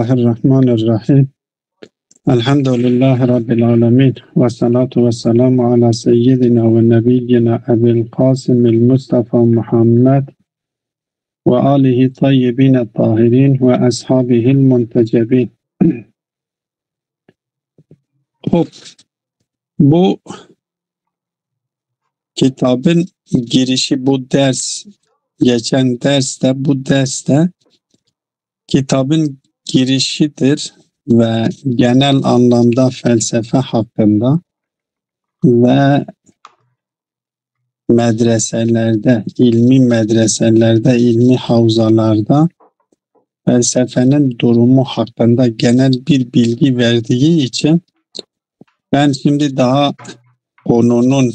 Bismillahirrahmanirrahim. Elhamdülillahi Rabbil alemin. Ve salatu ve selamu ala seyyidina ve nebiyyina Ebil Qasimil Mustafa Muhammed ve alihi tayyibine tahirin ve ashabihil muntecebin. Hop, bu kitabın girişi, bu ders, geçen derste, bu derste kitabın girişidir ve genel anlamda felsefe hakkında ve medreselerde, ilmi medreselerde, ilmi havzalarda felsefenin durumu hakkında genel bir bilgi verdiği için ben şimdi daha konunun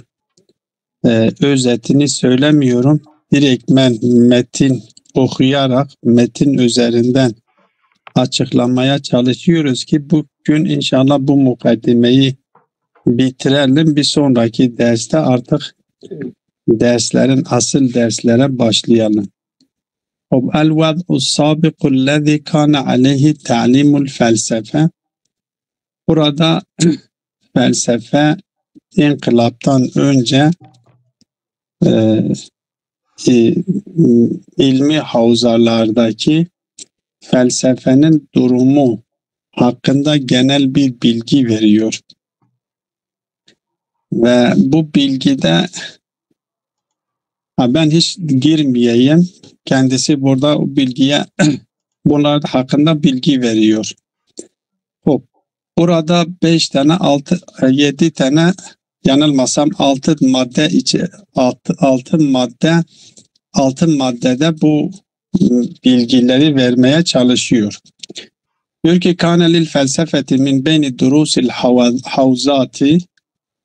özetini söylemiyorum. Direktmen metin okuyarak metin üzerinden açıklamaya çalışıyoruz ki bugün inşallah bu mukaddimeyi bitirelim. Bir sonraki derste artık derslerin asıl derslere başlayalım. El-vad'u sabiqu lezî kâne aleyhi ta'limul felsefe. Burada felsefe inkılaptan önce ilmi havzalardaki felsefenin durumu hakkında genel bir bilgi veriyor. Ve bu bilgide ben hiç girmeyeyim. Kendisi burada o bilgiye bunlar hakkında bilgi veriyor. Burada 5 tane 7 tane yanılmasam 6 madde 6 maddede bu bilgileri vermeye çalışıyor. Diyor ki kâne lil felsefeti min beyni durusil havzati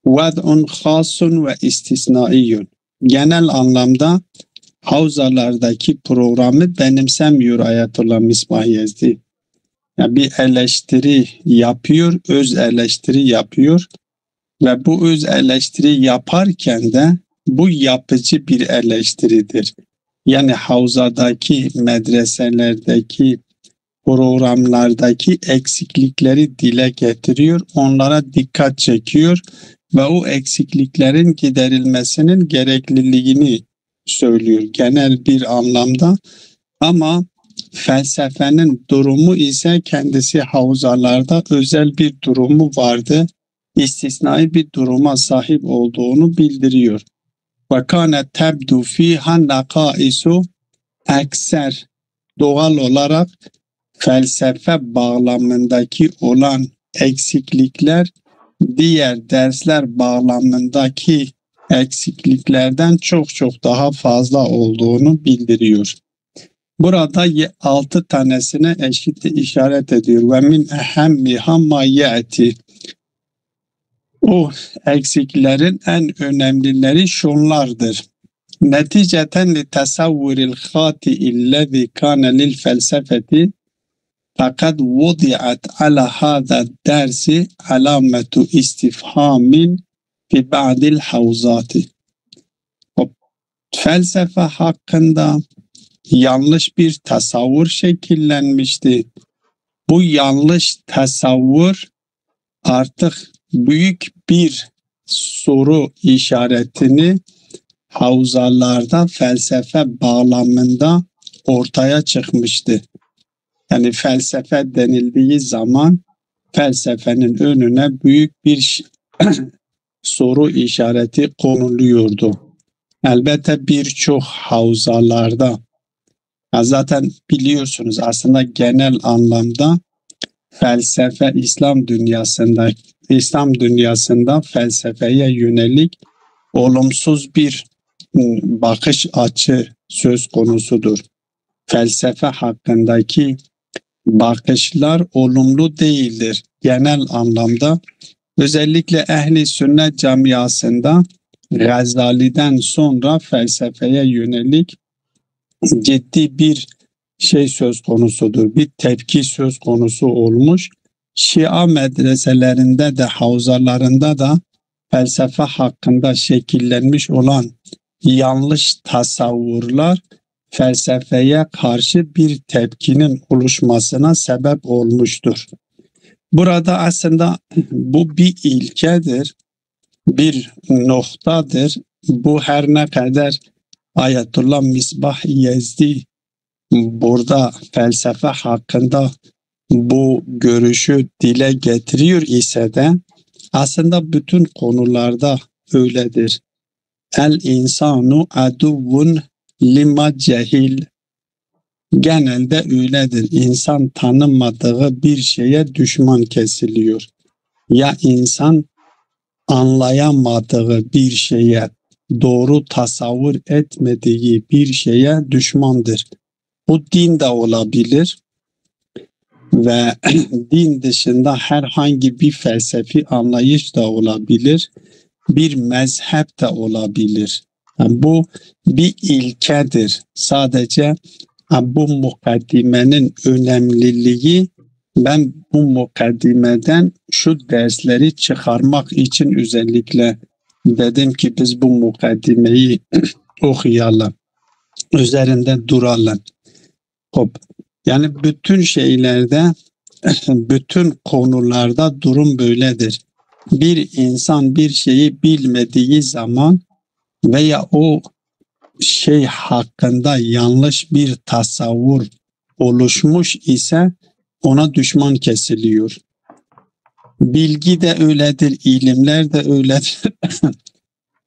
ved'un khâsun ve istisnaiyyun. Genel anlamda havzalardaki programı benimsemiyor Ayetullah Misbah Yezdi. Yani bir eleştiri yapıyor, öz eleştiri yapıyor ve bu öz eleştiri yaparken de bu yapıcı bir eleştiridir. Yani havzadaki, medreselerdeki, programlardaki eksiklikleri dile getiriyor, onlara dikkat çekiyor ve o eksikliklerin giderilmesinin gerekliliğini söylüyor genel bir anlamda. Ama felsefenin durumu ise kendisi havzalarda özel bir durumu vardı, istisnai bir duruma sahip olduğunu bildiriyor. وَكَانَ تَبْدُ ف۪يهَا نَقَائِسُ ekser doğal olarak felsefe bağlamındaki olan eksiklikler diğer dersler bağlamındaki eksikliklerden çok daha fazla olduğunu bildiriyor. Burada 6 tanesine eşit işaret ediyor. Ve min ehemmiha ma ya'ti. O eksiklerin en önemlileri şunlardır. Neticeten li tasavvuril khati'illezî kâne lil felsefeti fakat vudi'at ala hâzâ dersi alametu istifhamin fi ba'dil havzati. Felsefe hakkında yanlış bir tasavvur şekillenmişti. Bu yanlış tasavvur artık büyük bir soru işaretini havzalarda felsefe bağlamında ortaya çıkmıştı. Yani felsefe denildiği zaman felsefenin önüne büyük bir soru işareti konuluyordu. Elbette birçok havzalarda zaten biliyorsunuz aslında genel anlamda felsefe İslam dünyasında felsefeye yönelik olumsuz bir bakış açı söz konusudur. Felsefe hakkındaki bakışlar olumlu değildir. Genel anlamda özellikle ehli sünnet camiasında Gazali'den sonra felsefeye yönelik ciddi bir söz konusudur. Bir tepki söz konusu olmuş. Şia medreselerinde de havzalarında da felsefe hakkında şekillenmiş olan yanlış tasavvurlar felsefeye karşı bir tepkinin oluşmasına sebep olmuştur. Burada aslında bu bir ilkedir, bir noktadır. Bu her ne kadar Ayetullah Misbah Yezdi burada felsefe hakkında bu görüşü dile getiriyor ise de aslında bütün konularda öyledir. El insanu aduvun lima cehil. Genelde öyledir. İnsan tanımadığı bir şeye düşman kesiliyor. Ya insan anlayamadığı bir şeye, doğru tasavvur etmediği bir şeye düşmandır. Bu din de olabilir ve din dışında herhangi bir felsefi anlayış da olabilir, bir mezhep de olabilir. Yani bu bir ilkedir. Sadece bu mukaddimenin önemliliği, ben bu mukaddimeden şu dersleri çıkarmak için özellikle dedim ki biz bu mukaddimeyi okuyalım, üzerinde duralım. Hop. Yani bütün şeylerde, bütün konularda durum böyledir. Bir insan bir şeyi bilmediği zaman veya o şey hakkında yanlış bir tasavvur oluşmuş ise ona düşman kesiliyor. Bilgi de öyledir, ilimler de öyledir,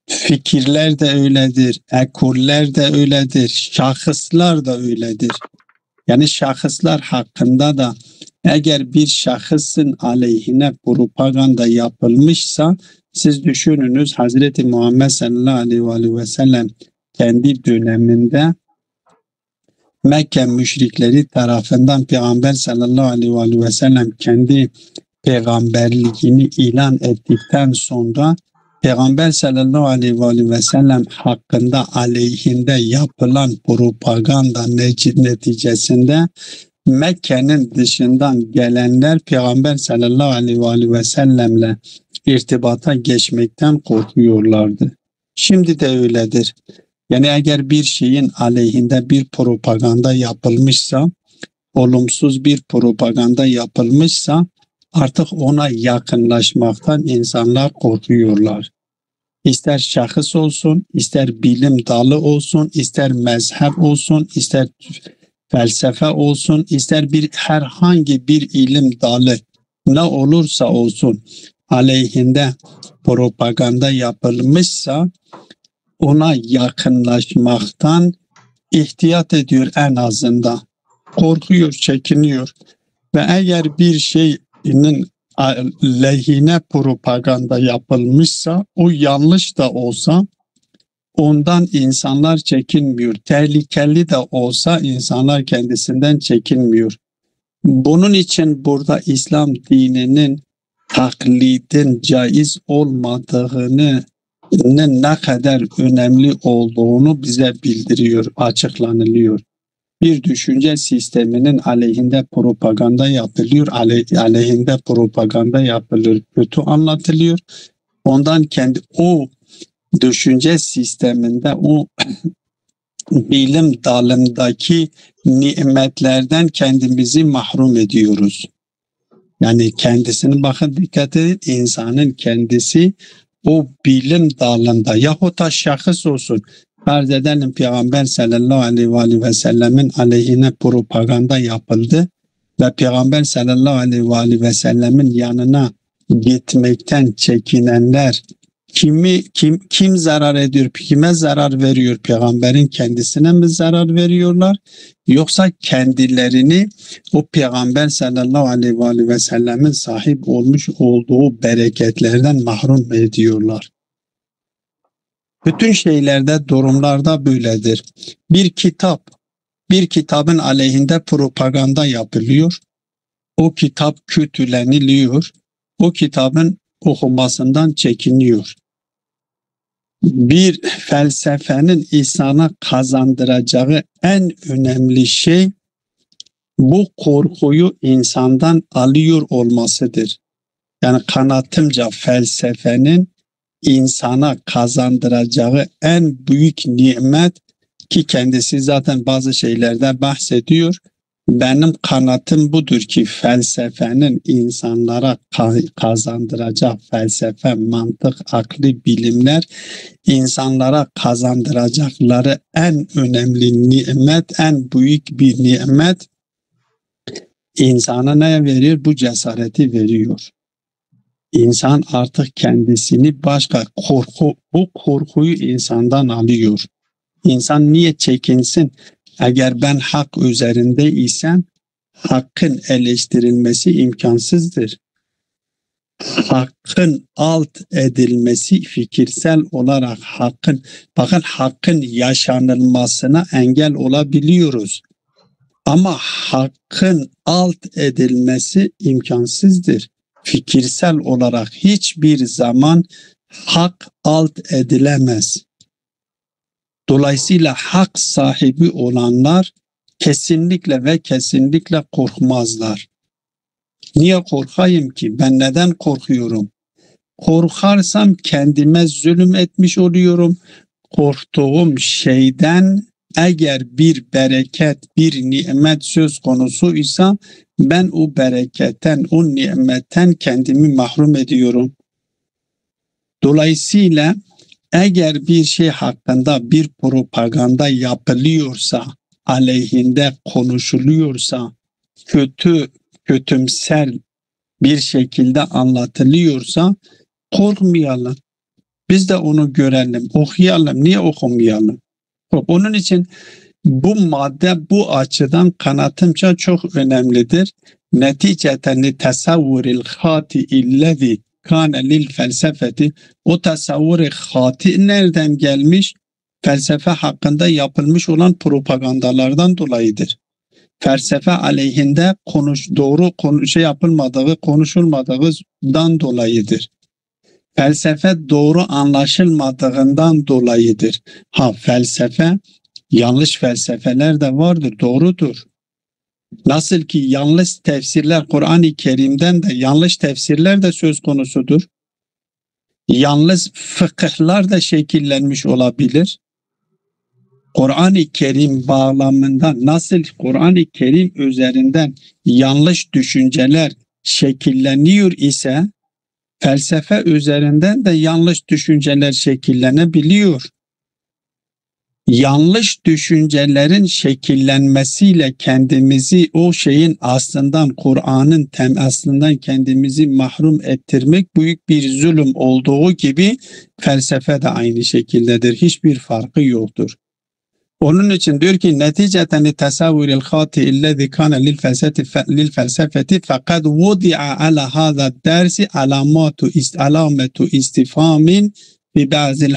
fikirler de öyledir, ekoller de öyledir, şahıslar da öyledir. Yani şahıslar hakkında da eğer bir şahısın aleyhine propaganda yapılmışsa siz düşününüz Hazreti Muhammed sallallahu aleyhi ve sellem kendi döneminde Mekke müşrikleri tarafından Peygamber sallallahu aleyhi ve sellem kendi peygamberliğini ilan ettikten sonra Peygamber sallallahu aleyhi ve sellem hakkında aleyhinde yapılan propaganda neticesinde Mekke'nin dışından gelenler Peygamber sallallahu aleyhi ve sellemle irtibata geçmekten korkuyorlardı. Şimdi de öyledir. Yani eğer bir şeyin aleyhinde bir propaganda yapılmışsa, olumsuz bir propaganda yapılmışsa artık ona yakınlaşmaktan insanlar korkuyorlar. İster şahıs olsun, ister bilim dalı olsun, ister mezhep olsun, ister felsefe olsun, ister herhangi bir ilim dalı ne olursa olsun aleyhinde propaganda yapılmışsa ona yakınlaşmaktan ihtiyat ediyor en azından. Korkuyor, çekiniyor. Ve eğer bir şeyin lehine propaganda yapılmışsa, o yanlış da olsa ondan insanlar çekinmiyor. Tehlikeli de olsa insanlar kendisinden çekinmiyor. Bunun için burada İslam dininin taklidin caiz olmadığını, ne kadar önemli olduğunu bize bildiriyor, açıklanılıyor. Bir düşünce sisteminin aleyhinde propaganda yapılıyor, aleyhinde propaganda yapılıyor, kötü anlatılıyor. Ondan o düşünce sisteminde, o bilim dalındaki nimetlerden kendimizi mahrum ediyoruz. Yani kendisini bakın dikkat edin, insanın kendisi o bilim dalında yahut da şahıs olsun. Farz edelim Peygamber sallallahu aleyhi ve sellemin aleyhine propaganda yapıldı ve Peygamber sallallahu aleyhi ve sellemin yanına gitmekten çekinenler kim zarar ediyor, kime zarar veriyor? Peygamberin kendisine mi zarar veriyorlar? Yoksa kendilerini o Peygamber sallallahu aleyhi ve sellemin sahip olmuş olduğu bereketlerden mahrum ediyorlar? Bütün şeylerde, durumlarda böyledir. Bir kitabın aleyhinde propaganda yapılıyor. O kitap kötüleniliyor. O kitabın okumasından çekiniyor. Bir felsefenin insana kazandıracağı en önemli şey bu korkuyu insandan alıyor olmasıdır. Yani kanaatimce felsefenin insana kazandıracağı en büyük nimet ki kendisi zaten bazı şeylerde bahsediyor. Benim kanaatim budur ki felsefenin insanlara kazandıracak felsefe, mantık, akli bilimler insanlara kazandıracakları en önemli nimet, en büyük bir nimet insana ne veriyor? Bu cesareti veriyor. İnsan artık kendisini başka bu korkuyu insandan alıyor. İnsan niye çekinsin? Eğer ben hak üzerinde isem hakkın eleştirilmesi imkansızdır. Hakkın alt edilmesi fikirsel olarak hakkın yaşanılmasına engel olabiliyoruz. Ama hakkın alt edilmesi imkansızdır. Fikirsel olarak hiçbir zaman hak alt edilemez. Dolayısıyla hak sahibi olanlar kesinlikle ve kesinlikle korkmazlar. Niye korkayım ki? Ben neden korkuyorum? Korkarsam kendime zulüm etmiş oluyorum. Korktuğum şeyden eğer bir bereket, bir nimet söz konusu ise ben o bereketten, o nimetten kendimi mahrum ediyorum. Dolayısıyla eğer bir şey hakkında bir propaganda yapılıyorsa, aleyhinde konuşuluyorsa, kötümser bir şekilde anlatılıyorsa korkmayalım. Biz de onu görelim, okuyalım. Niye okumayalım? Onun için bu madde bu açıdan kanatımca çok önemlidir. Neticeten tasavvuril hati illezi kâne lil felsefeti, o tasavvur-i hati nereden gelmiş? Felsefe hakkında yapılmış olan propagandalardan dolayıdır. Felsefe aleyhinde konuşulmadığından dolayıdır. Felsefe doğru anlaşılmadığından dolayıdır. Felsefe, yanlış felsefeler de vardır, doğrudur. Nasıl ki yanlış tefsirler, Kur'an-ı Kerim'den de yanlış tefsirler de söz konusudur. Yanlış fıkıhlar da şekillenmiş olabilir. Kur'an-ı Kerim bağlamında nasıl Kur'an-ı Kerim üzerinden yanlış düşünceler şekilleniyor ise felsefe üzerinden de yanlış düşünceler şekillenebiliyor. Yanlış düşüncelerin şekillenmesiyle kendimizi o şeyin aslından, Kur'an'ın aslından kendimizi mahrum ettirmek büyük bir zulüm olduğu gibi felsefe de aynı şekildedir. Hiçbir farkı yoktur. Onun için diyor ki neticeten tasavvuril hati illezi kana lil felsefeti fakat vudi'a ala hada dersi alametu istifamin fi bazı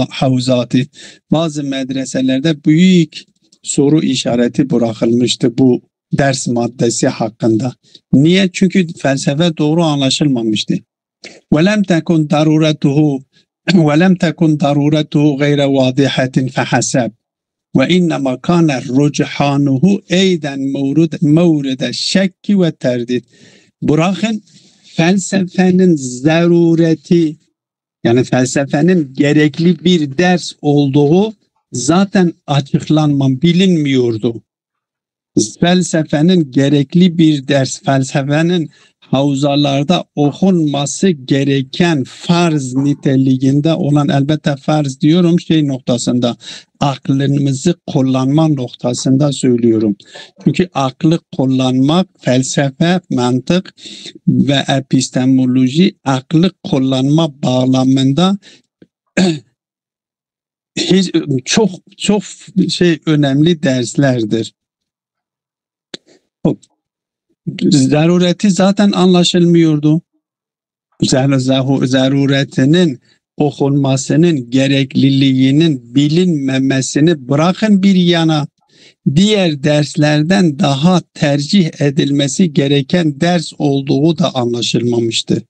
havzati. Bazı medreselerde büyük soru işareti bırakılmıştı bu ders maddesi hakkında. Niye? Çünkü felsefe doğru anlaşılmamıştı. وَلَمْ تَكُنْ ضَرُورَتُهُ غَيْرَ وَاضِحَةٍ فَحَسَبْ وَاِنَّمَا كَانَ رُجْحَانُهُ اَيْدًا مَوْرِدَ الشَّكِّ وَتَرْدِدِ. Bırakın felsefenin zarureti, yani felsefenin gerekli bir ders olduğu zaten bilinmiyordu. Felsefenin gerekli bir ders, felsefenin havzalarda okunması gereken farz niteliğinde olan, elbette farz diyorum noktasında, aklımızı kullanma noktasında söylüyorum. Çünkü aklı kullanmak, felsefe, mantık ve epistemoloji aklı kullanma bağlamında çok önemli derslerdir. Zarureti zaten anlaşılmıyordu. Zaruretinin okunmasının gerekliliğinin bilinmemesini bırakın bir yana, diğer derslerden daha tercih edilmesi gereken ders olduğu da anlaşılmamıştı.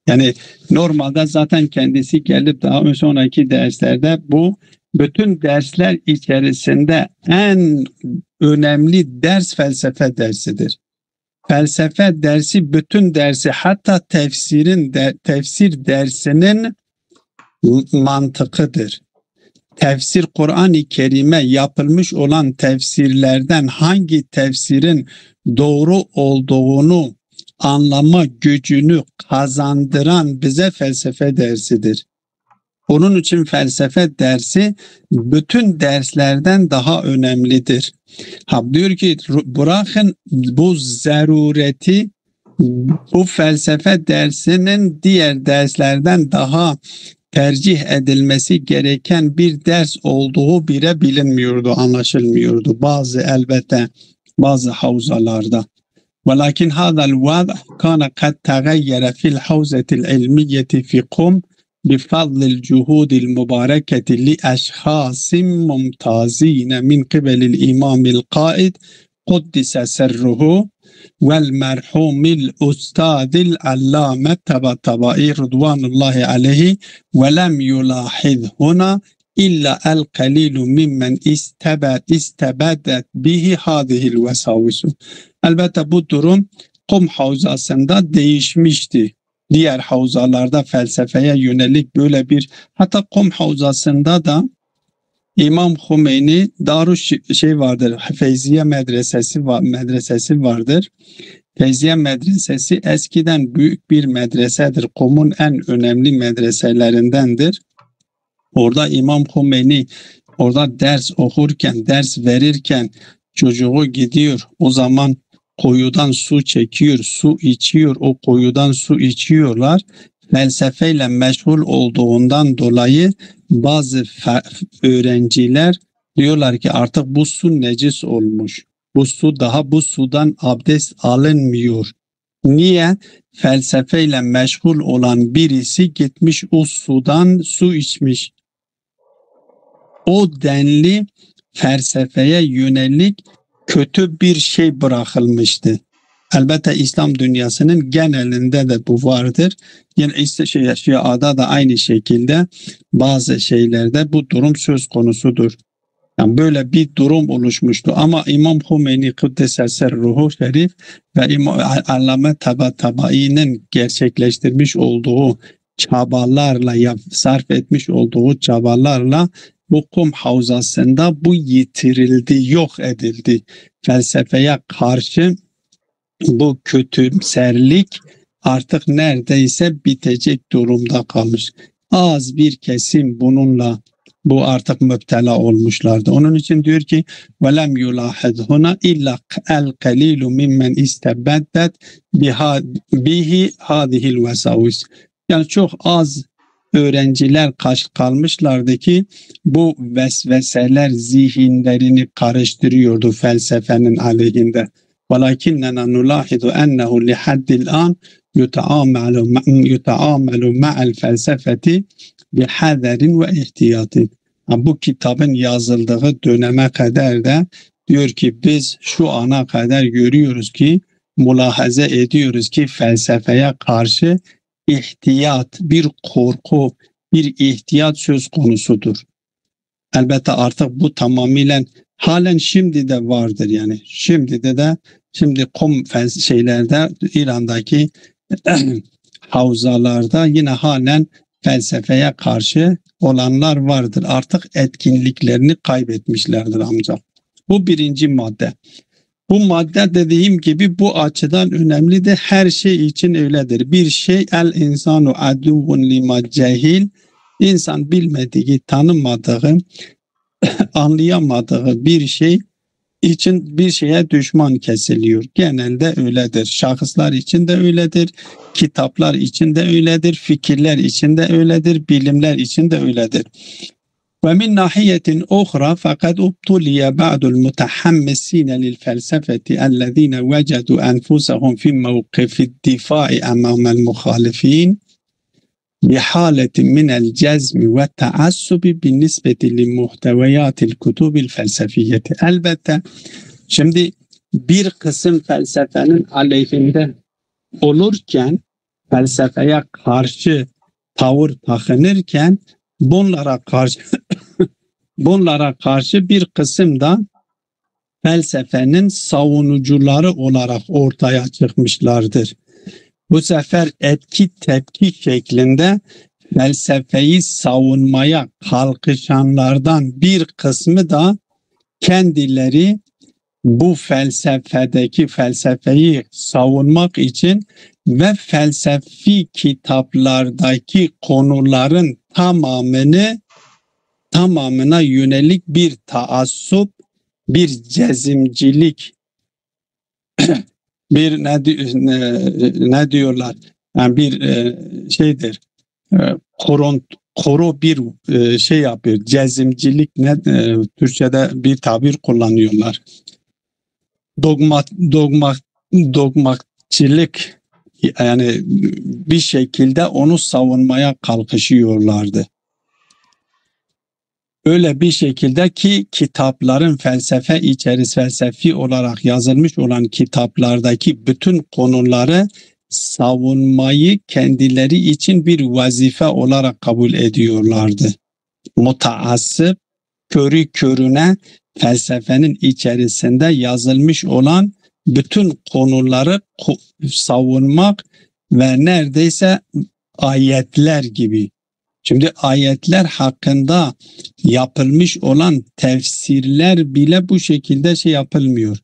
Yani normalde zaten kendisi gelip daha sonraki derslerde bu bütün dersler içerisinde en önemli ders felsefe dersidir. Felsefe dersi bütün dersi, hatta tefsir dersinin mantıkıdır. tefsir Kur'an-ı Kerim'e yapılmış olan tefsirlerden hangi tefsirin doğru olduğunu anlama gücünü kazandıran bize felsefe dersidir. Onun için felsefe dersi bütün derslerden daha önemlidir. Diyor ki bırakın bu zarureti, bu felsefe dersinin diğer derslerden daha tercih edilmesi gereken bir ders olduğu bile bilinmiyordu, anlaşılmıyordu. Elbette bazı havzalarda. Walakin hadal vada kana kad tagayyara fil havzatil ilmiyeti fi Qum بفضل الجهود المباركة لأشخاص ممتازين من قبل الإمام القائد قدس سره والمرحوم الأستاذ العلامة طباطبائي رضوان الله عليه ولم يلاحظ هنا إلا القليل ممن استبدت به هذه الوساوس. Elbette bu durum Kum havzasında değişmişti. Diğer havzalarda felsefeye yönelik böyle bir, hatta Kum havzasında da İmam Hümeyni vardır. Feyziye medresesi vardır. Feyziye medresesi eskiden büyük bir medresedir. Kum'un en önemli medreselerindendir. Orada İmam Hümeyni orada ders okurken, ders verirken çocuğu gidiyor. O zaman kuyudan su çekiyor, su içiyor, o kuyudan su içiyorlar. Felsefeyle meşgul olduğundan dolayı bazı öğrenciler diyorlar ki artık bu su necis olmuş. Bu sudan abdest alınmıyor. Niye? Felsefeyle meşgul olan birisi gitmiş o sudan su içmiş. O denli felsefeye yönelik kötü bir şey bırakılmıştı. Elbette İslam dünyasının genelinde de bu vardır. Yine Şia'da da aynı şekilde bazı şeylerde bu durum söz konusudur. Yani böyle bir durum oluşmuştu. Ama İmam Hümeyni Kuddise Sirruhu Şerif ve Allame Tabatabaî'nin gerçekleştirmiş olduğu çabalarla, sarf etmiş olduğu çabalarla bu Kum havzasında bu yitirildi, yok edildi. Felsefeye karşı bu kötümserlik artık neredeyse bitecek durumda kalmış. Az bir kesim bu artık müptela olmuşlardı. Onun için diyor ki وَلَمْ يُلَاحِذْ هُنَا اِلَّا الْقَلِيلُ مِمَّنْ اِسْتَبَدَّتْ بِهِ هَذِهِ الْوَسَاوِسِ. Yani çok az öğrenciler kalmışlardı ki bu vesveseler zihinlerini karıştırıyordu felsefenin aleyhinde. وَلَكِنَّنَا نُلَاحِظُ أَنَّهُ لِحَدِّ الْآنِ يُتَعَامَلُ مَعَ الْفَلْسَفَةِ بِحَذَرٍ وَاِحْتِيَاطٍ. Bu kitabın yazıldığı döneme kadar da diyor ki biz şu ana kadar görüyoruz ki, mülahaza ediyoruz ki felsefeye karşı ihtiyat, bir korku, bir ihtiyat söz konusudur. Elbette artık bu tamamıyla halen şimdi de vardır yani. Şimdi Kum İran'daki havzalarda yine halen felsefeye karşı olanlar vardır. Artık etkinliklerini kaybetmişlerdir amca. Bu birinci madde. Bu madde dediğim gibi bu açıdan önemli de her şey için öyledir. Bir şey el insanu aduvun lima cehil, insan bilmediği, tanımadığı, anlayamadığı bir şey için bir şeye düşman kesiliyor. Genelde öyledir. Şahıslar için de öyledir. Kitaplar için de öyledir. Fikirler için de öyledir. Bilimler için de öyledir. ومن ناحية أخرى فقد ابتلي بعض المتحمسين للفلسفة الذين وجدوا أنفسهم في موقف الدفاع أمام المخالفين بحالة من الجزم والتعصب بالنسبة لمحتويات الكتب الفلسفية. Elbette şimdi bir kısım felsefenin aleyhinde olurken, felsefeye karşı tavır takınırken bunlara karşı bir kısım da felsefenin savunucuları olarak ortaya çıkmışlardır. Bu sefer etki tepki şeklinde felsefeyi savunmaya kalkışanlardan bir kısmı da kendileri bu felsefeyi savunmak için ve felsefi kitaplardaki konuların tamamına yönelik bir taassup, bir cezimcilik, bir ne diyorlar? Yani bir şeydir. Koro bir şey yapıyor. Cezimcilik Türkçe'de bir tabir kullanıyorlar. Dogmatçılık, yani bir şekilde onu savunmaya kalkışıyorlardı. Öyle bir şekilde ki kitapların felsefi olarak yazılmış olan kitaplardaki bütün konuları savunmayı kendileri için bir vazife olarak kabul ediyorlardı. Mutaassıp, körü körüne felsefenin içerisinde yazılmış olan bütün konuları savunmak ve neredeyse ayetler gibi. Şimdi ayetler hakkında yapılmış olan tefsirler bile bu şekilde yapılmyor.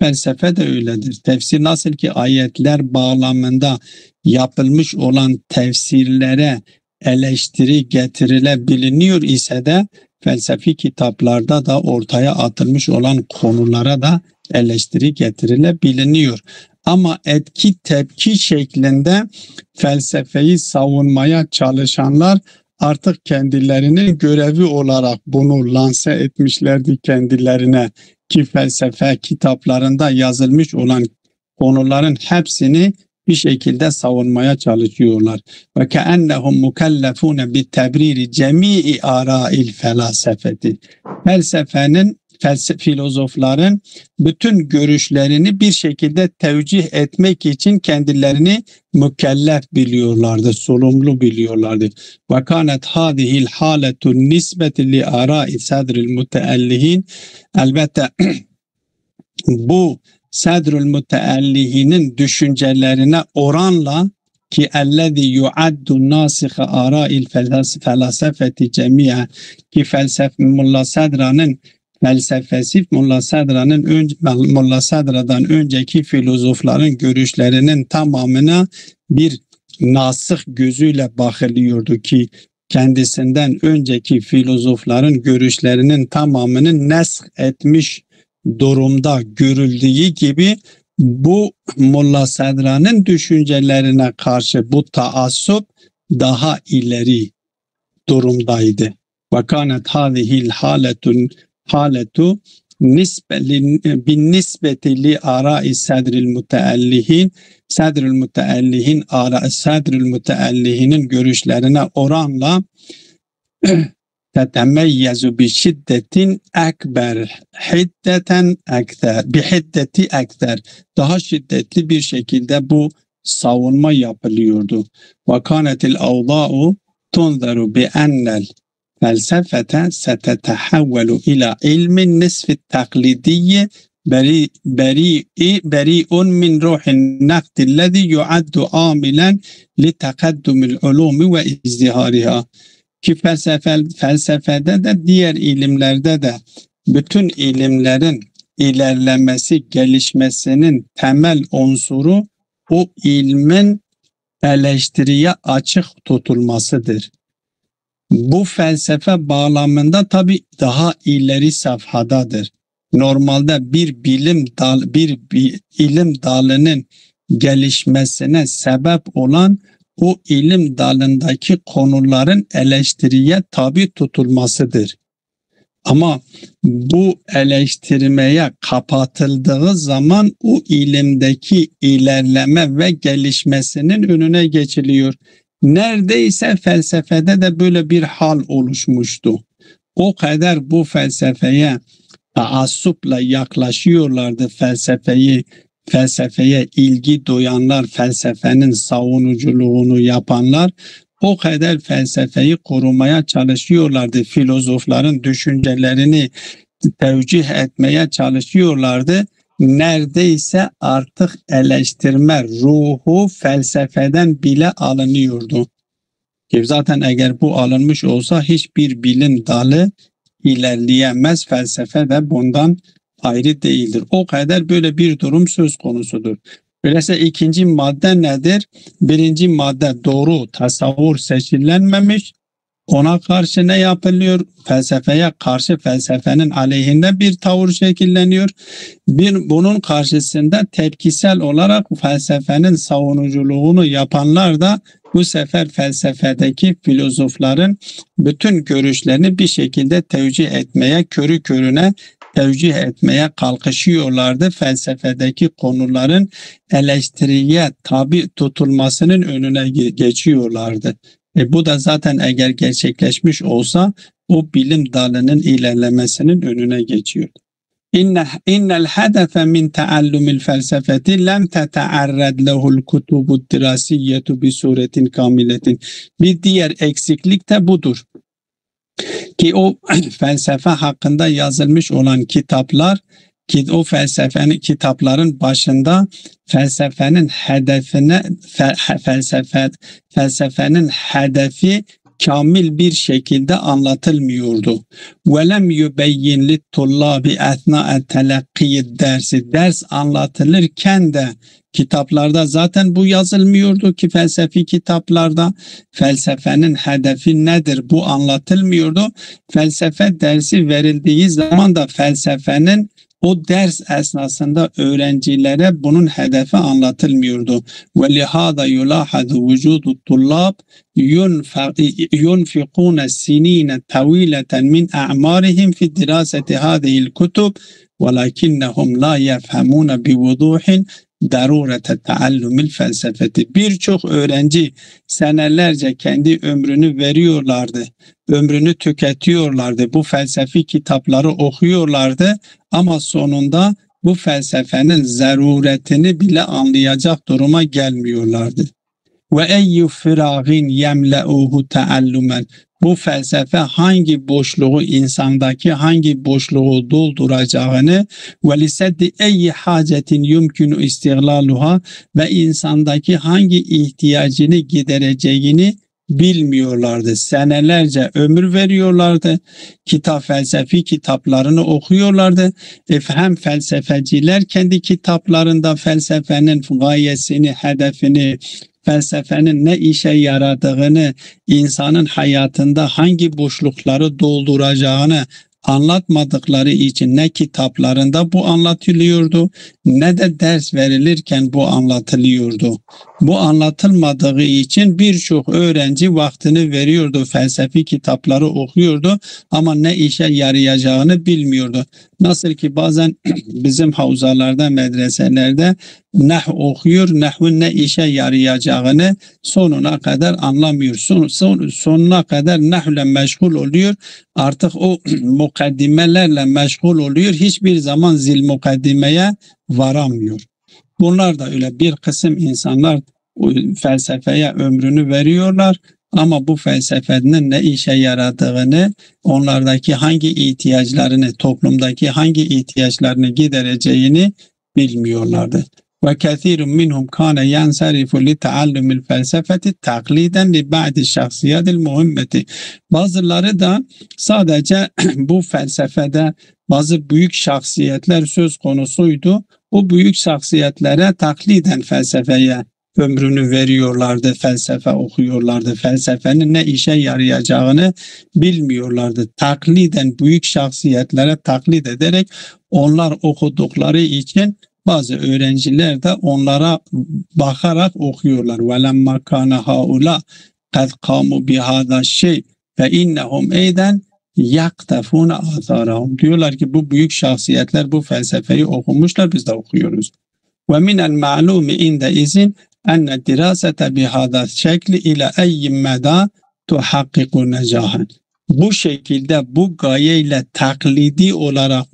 Felsefe de öyledir. Tefsir nasıl ki ayetler bağlamında yapılmış olan tefsirlere eleştiri getirilebiliniyor ise de felsefi kitaplarda da ortaya atılmış olan konulara da eleştiri getirilebiliniyor. Ama etki tepki şeklinde felsefeyi savunmaya çalışanlar artık kendilerinin görevi olarak bunu lanse etmişlerdi kendilerine, ki felsefe kitaplarında yazılmış olan konuların hepsini bir şekilde savunmaya çalışıyorlar. Ve keennehum mukellefune bi tebriri cemii ara'il felasefeti. Filozofların bütün görüşlerini bir şekilde tevcih etmek için kendilerini mükellef biliyorlardı, sorumlu biliyorlardı. Ve kânet hâzihil hâletun nisbeti li arâ'i sadril müteellihin. Elbette bu sadrul müteellihinin düşüncelerine oranla ki ellezî yuaddu nâsihe arâ'il felasefeti cemi'a, ki Mulla Sadra'nın felsefesi Mulla Sadra'dan önceki filozofların görüşlerinin tamamına bir nasih gözüyle bakılıyordu ki kendisinden önceki filozofların görüşlerinin tamamını nesk etmiş durumda görüldüğü gibi bu Mulla Sadra'nın düşüncelerine karşı bu taassup daha ileri durumdaydı. Ve kânet hâzihil haletu bin nisbeti li ara'i sadril müteellihinin görüşlerine oranla tetemeyyezu bi şiddetin ekber bi hiddeti ekber, daha şiddetli bir şekilde bu savunma yapılıyordu. Ve kânetil avdâ'u tunzaru bi ennel felsefete setetehavvelu ila ilmin nisfit taklidiyye beri'un min ruhin nakdillezi yuaddu amilen li tekaddumil ulumi ve izdihariha. Ki felsefede de diğer ilimlerde de bütün ilimlerin ilerlemesi, gelişmesinin temel unsuru o ilmin eleştiriye açık tutulmasıdır. Bu felsefe bağlamında tabii daha ileri safhadadır. Normalde bir ilim dalının gelişmesine sebep olan o ilim dalındaki konuların eleştiriye tabi tutulmasıdır. Ama bu eleştirmeye kapatıldığı zaman o ilimdeki ilerleme ve gelişmesinin önüne geçiliyor. Neredeyse felsefede de böyle bir hal oluşmuştu. O kadar bu felsefeye taassupla yaklaşıyorlardı, felsefeye ilgi duyanlar, felsefenin savunuculuğunu yapanlar o kadar felsefeyi korumaya çalışıyorlardı. Filozofların düşüncelerini tevcih etmeye çalışıyorlardı. Neredeyse artık eleştirme ruhu felsefeden bile alınıyordu. Ki zaten eğer bu alınmış olsa hiçbir bilim dalı ilerleyemez. Felsefe de bundan ayrı değildir. O kadar böyle bir durum söz konusudur. Öyleyse ikinci madde nedir? Birinci madde doğru tasavvur seçilenmemiş. Ona karşı ne yapılıyor? Felsefeye karşı felsefenin aleyhinde bir tavır şekilleniyor. Bunun karşısında tepkisel olarak felsefenin savunuculuğunu yapanlar da bu sefer felsefedeki filozofların bütün görüşlerini bir şekilde tevcih etmeye, körü körüne tevcih etmeye kalkışıyorlardı. Felsefedeki konuların eleştiriye tabi tutulmasının önüne geçiyorlardı. Bu da zaten eğer gerçekleşmiş olsa o bilim dalının ilerlemesinin önüne geçiyor. İnnel hedefe min taallumil felsefeti lem tetearrad lehul kutubud dirasiyyetu bi suretin kamiletin. Bir diğer eksiklik de budur. Ki o felsefe hakkında yazılmış olan kitaplar, ki o kitapların başında felsefenin hedefi kamil bir şekilde anlatılmıyordu. وَلَمْ يُبَيِّنْ لِلطُّلَّابِ اَثْنَاءَ تَلَقِّيِ dersi. Ders anlatılırken de kitaplarda zaten bu yazılmıyordu ki felsefi kitaplarda felsefenin hedefi nedir bu anlatılmıyordu. Felsefe dersi verildiği zaman da felsefenin o ders esnasında öğrencilere bunun hedefi anlatılmıyordu. وَلِهَذَا يُلَاحَظُ وُجُودُ الطُّلَّابِ يُنْفِقُونَ السِّنِينَ طَوِيلَةً مِنْ أَعْمَارِهِمْ فِي دِرَاسَةِ هَذِهِ الْكُتُبِ وَلَكِنَّهُمْ لَا يَفْهَمُونَ بِوُضُوحٍ darurete taallumil felsefeti. Birçok öğrenci senelerce kendi ömrünü veriyorlardı. Ömrünü tüketiyorlardı. Bu felsefi kitapları okuyorlardı ama sonunda bu felsefenin zaruretini bile anlayacak duruma gelmiyorlardı. Ve eyyu firagin yemleuhu taallumen. Bu felsefe hangi boşluğu, insandaki hangi boşluğu dolduracağını ve liseddi eyyi hacetin yumkinu istihlaluha ve insandaki hangi ihtiyacını gidereceğini bilmiyorlardı. Senelerce ömür veriyorlardı. Felsefi kitaplarını okuyorlardı. Hem felsefeciler kendi kitaplarında felsefenin gayesini, hedefini, felsefenin ne işe yaradığını, insanın hayatında hangi boşlukları dolduracağını anlatmadıkları için ne kitaplarında bu anlatılıyordu ne de ders verilirken bu anlatılıyordu. Bu anlatılmadığı için birçok öğrenci vaktini veriyordu, felsefi kitapları okuyordu ama ne işe yarayacağını bilmiyordu. Nasıl ki bazen bizim havzalarda, medreselerde nahv okuyor, nahvın ne işe yarayacağını sonuna kadar anlamıyor. Sonuna kadar nahvle meşgul oluyor. Artık o mukaddimelerle meşgul oluyor. Hiçbir zaman zil mukaddimeye varamıyor. Bunlar da öyle bir kısım insanlar felsefeye ömrünü veriyorlar ama bu felsefenin ne işe yaradığını, onlardaki hangi ihtiyaçlarını, toplumdaki hangi ihtiyaçlarını gidereceğini bilmiyorlardı. Ve kethirun minhum kana yansarifu li taallumil felsefeti takliden li ba'di şahsiyatil muhimmeti. Bazıları da sadece bu felsefede bazı büyük şahsiyetler söz konusuydu. O büyük şahsiyetlere takliden felsefeye ömrünü veriyorlardı, felsefe okuyorlardı. Felsefenin ne işe yarayacağını bilmiyorlardı. Takliden büyük şahsiyetlere taklit ederek onlar okudukları için bazı öğrenciler de onlara bakarak okuyorlar. وَلَمَّا كَانَ هَؤُلَا قَدْ قَامُوا بِهَذَا الشَّيْءِ فَاِنَّهُمْ اَيْدًا yaktafuna atharahum. Diyorlar ki bu büyük şahsiyetler bu felsefeyi okumuşlar, biz de okuyoruz. Ve minel ma'lumi inde izin enne dirasete bihada şekli ile eyyin meda tuhakkiku necahen. Bu şekilde bu gayeyle taklidi olarak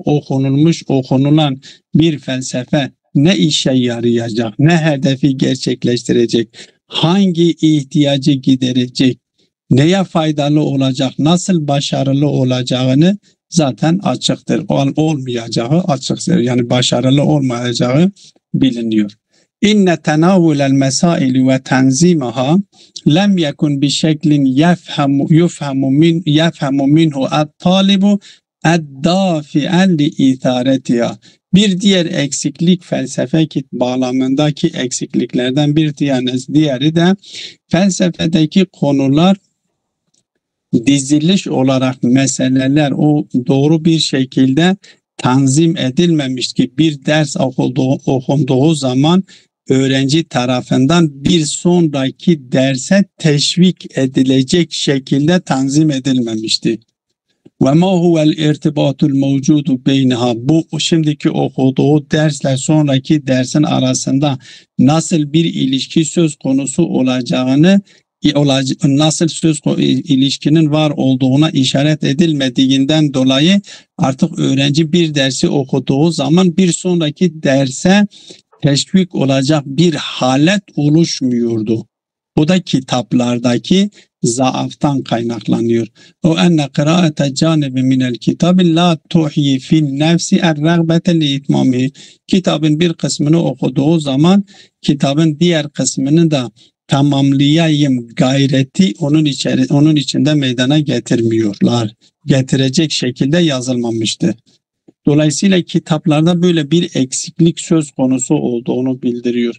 okunulan bir felsefe ne işe yarayacak, ne hedefi gerçekleştirecek, hangi ihtiyacı giderecek, neye faydalı olacak, nasıl başarılı olacağını zaten açıktır. Olmayacağı açıktır. Yani başarılı olmayacağı biliniyor. İnne tenavulel mesail ve tenzimaha lem yekun bi şeklin yefhemu minhu et-talibu ed-dafi'en li itharetiha. Bir diğer eksiklik felsefe bağlamındaki eksikliklerden bir diğeri de felsefedeki konular diziliş olarak meseleler o doğru bir şekilde tanzim edilmemiş ki bir ders okunduğu zaman öğrenci tarafından bir sonraki derse teşvik edilecek şekilde tanzim edilmemişti. Ve ma huvel irtibatul mevcudu beyneha, bu şimdiki okuduğu dersle sonraki dersin arasında nasıl bir ilişki söz konusu olacağını, nasıl ilişkinin var olduğuna işaret edilmediğinden dolayı artık öğrenci bir dersi okuduğu zaman bir sonraki derse teşvik olacak bir halet oluşmuyordu. Bu da kitaplardaki zaaftan kaynaklanıyor. O enne kıraate canibi minel kitabi la tuhyi fil nefsi er-ragbete li itmamihi. Kitabın bir kısmını okuduğu zaman kitabın diğer kısmını da tamamlayayım gayreti onun içinde meydana getirmiyorlar. Getirecek şekilde yazılmamıştı. Dolayısıyla kitaplarda böyle bir eksiklik söz konusu olduğunu bildiriyor.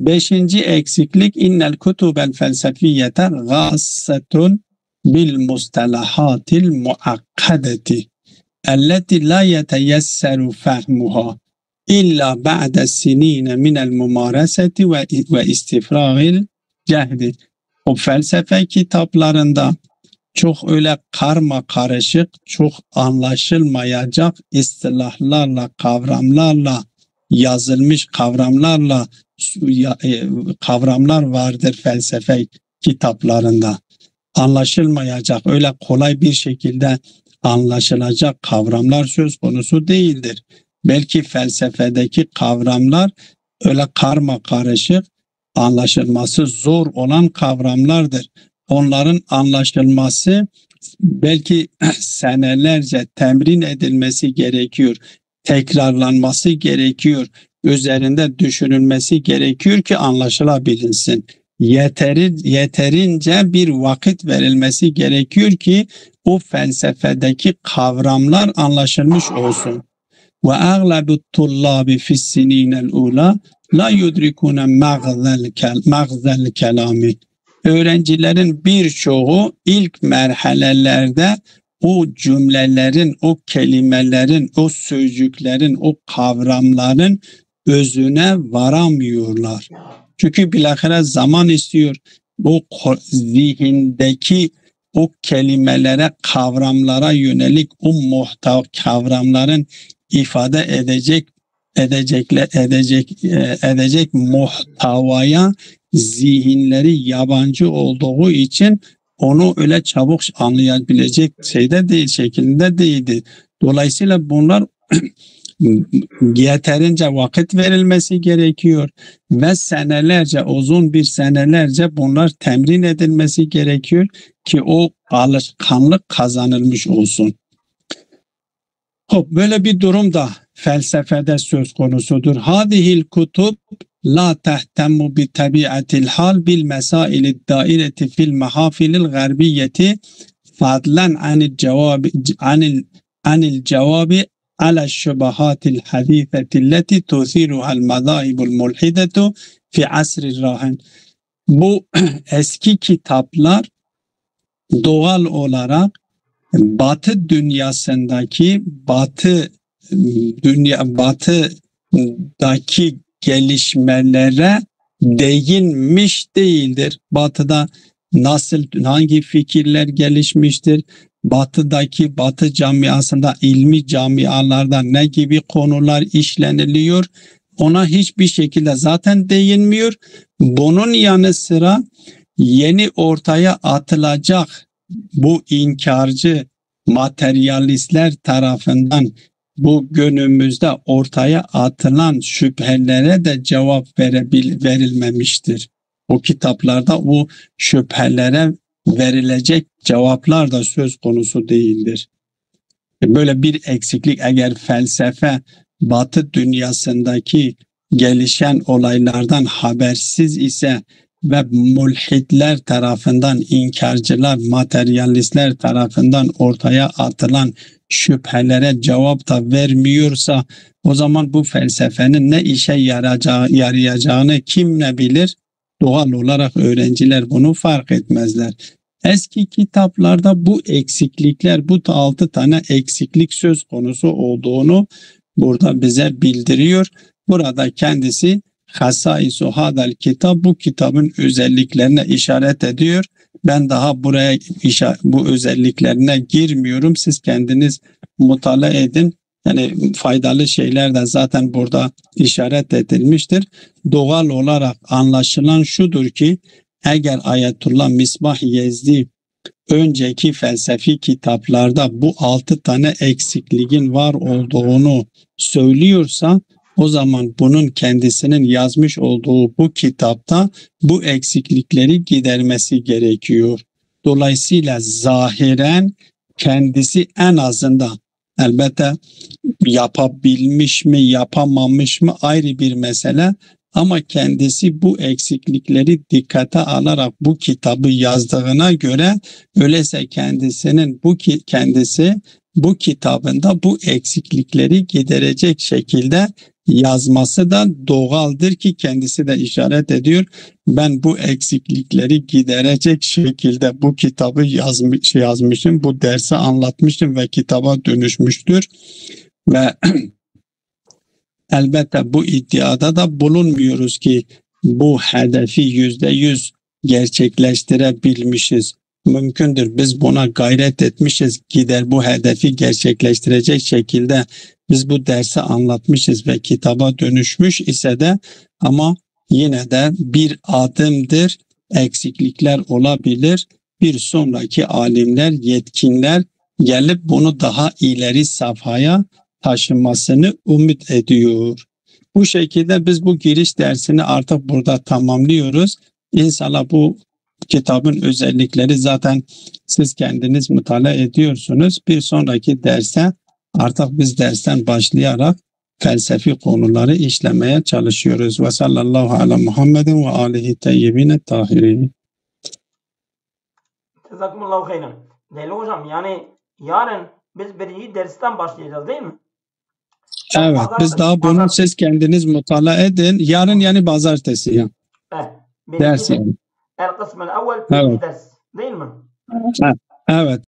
Beşinci eksiklik innel kutubel felsefiyete gâssetun bil mustalahatil muakkadeti elleti la yeteyesseru fehmuha illa ba'de sinine minel mumareseti ve istifragil cehdi. O felsefe kitaplarında çok öyle karma karışık, çok anlaşılmayacak istilahlarla, kavramlarla, yazılmış kavramlar vardır felsefe kitaplarında. Anlaşılmayacak, öyle kolay bir şekilde anlaşılacak kavramlar söz konusu değildir. Belki felsefedeki kavramlar öyle karma karışık, anlaşılması zor olan kavramlardır. Onların anlaşılması belki senelerce temrin edilmesi gerekiyor, tekrarlanması gerekiyor, üzerinde düşünülmesi gerekiyor ki anlaşılabilinsin. Yeterince bir vakit verilmesi gerekiyor ki o felsefedeki kavramlar anlaşılmış olsun. Ve aglabu tullabi fis sininel ula la yudrikune mağzel kelami. Öğrencilerin birçoğu ilk merhalelerde o cümlelerin, o kelimelerin, o sözcüklerin, o kavramların özüne varamıyorlar. Çünkü bilahare zaman istiyor. O zihindeki o kelimelere, kavramlara yönelik o kavramların ifade edecek muhtavaya zihinleri yabancı olduğu için onu öyle çabuk anlayabilecek şeklinde değildi. Dolayısıyla bunlar yeterince vakit verilmesi gerekiyor ve uzun bir senelerce bunlar temrin edilmesi gerekiyor ki o alışkanlık kazanılmış olsun. Böyle bir durum da felsefede söz konusudur. Hadihil kutub la tehtemmu bi tabiatil hal bil mesailid daireti fil mahafilil garbiyeti fadlan anil cevabi ala şubahatil haditheti leti tuthiruhal mazahibul mulhidetu fi asri rahin. Bu eski kitaplar doğal olarak Batı dünyasındaki batıdaki gelişmelere değinmiş değildir. Batı'da hangi fikirler gelişmiştir? Batı camiasında, ilmi camialarda ne gibi konular işleniliyor? Ona hiçbir şekilde zaten değinmiyor. Bunun yanı sıra yeni ortaya atılacak bu inkarcı materyalistler tarafından bu günümüzde ortaya atılan şüphelere de cevap verilmemiştir. O kitaplarda bu şüphelere verilecek cevaplar da söz konusu değildir. Böyle bir eksiklik, eğer felsefe Batı dünyasındaki gelişen olaylardan habersiz ise ve mulhitler tarafından, inkarcılar, materyalistler tarafından ortaya atılan şüphelere cevap da vermiyorsa, o zaman bu felsefenin ne işe yarayacağını kim ne bilir? Doğal olarak öğrenciler bunu fark etmezler. Eski kitaplarda bu eksiklikler, bu 6 tane eksiklik söz konusu olduğunu burada bize bildiriyor. Burada kendisi Hasaisu hadal kitap, bu kitabın özelliklerine işaret ediyor. Ben daha buraya bu özelliklerine girmiyorum. Siz kendiniz mutala edin. Yani faydalı şeyler de zaten burada işaret edilmiştir. Doğal olarak anlaşılan şudur ki, eğer Ayetullah Misbah Yezdi önceki felsefi kitaplarda bu 6 tane eksikliğin var olduğunu söylüyorsa, o zaman bunun kendisinin yazmış olduğu bu kitapta bu eksiklikleri gidermesi gerekiyor. Dolayısıyla zahiren kendisi en azından, elbette yapabilmiş mi yapamamış mı ayrı bir mesele, ama kendisi bu eksiklikleri dikkate alarak bu kitabı yazdığına göre, öyleyse kendisi bu kitabında bu eksiklikleri giderecek şekilde yazması da doğaldır ki kendisi de işaret ediyor. Ben bu eksiklikleri giderecek şekilde bu kitabı yazmışım, bu dersi anlatmışım ve kitaba dönüşmüştür. Ve elbette bu iddiada da bulunmuyoruz ki bu hedefi %100 gerçekleştirebilmişiz. Mümkündür, biz buna gayret etmişiz, gider bu hedefi gerçekleştirecek şekilde biz bu dersi anlatmışız ve kitaba dönüşmüş ise de, ama yine de bir adımdır, eksiklikler olabilir. Bir sonraki alimler, yetkinler gelip bunu daha ileri safhaya taşınmasını umut ediyor. Bu şekilde biz bu giriş dersini artık burada tamamlıyoruz. İnşallah bu kitabın özellikleri zaten siz kendiniz mutala ediyorsunuz. Bir sonraki derse artık biz dersten başlayarak felsefi konuları işlemeye çalışıyoruz. Ve sallallahu ala Muhammedin ve alihi teyyibine tahirin. Teşekkürler hayran. Değerli hocam, yani yarın biz birinci dersten başlayacağız değil mi? Evet, biz daha bunu siz kendiniz mutala edin. Yarın yani pazartesi ya. Evet. Ders yani. El kısmı evvel birinci ders değil mi? Evet.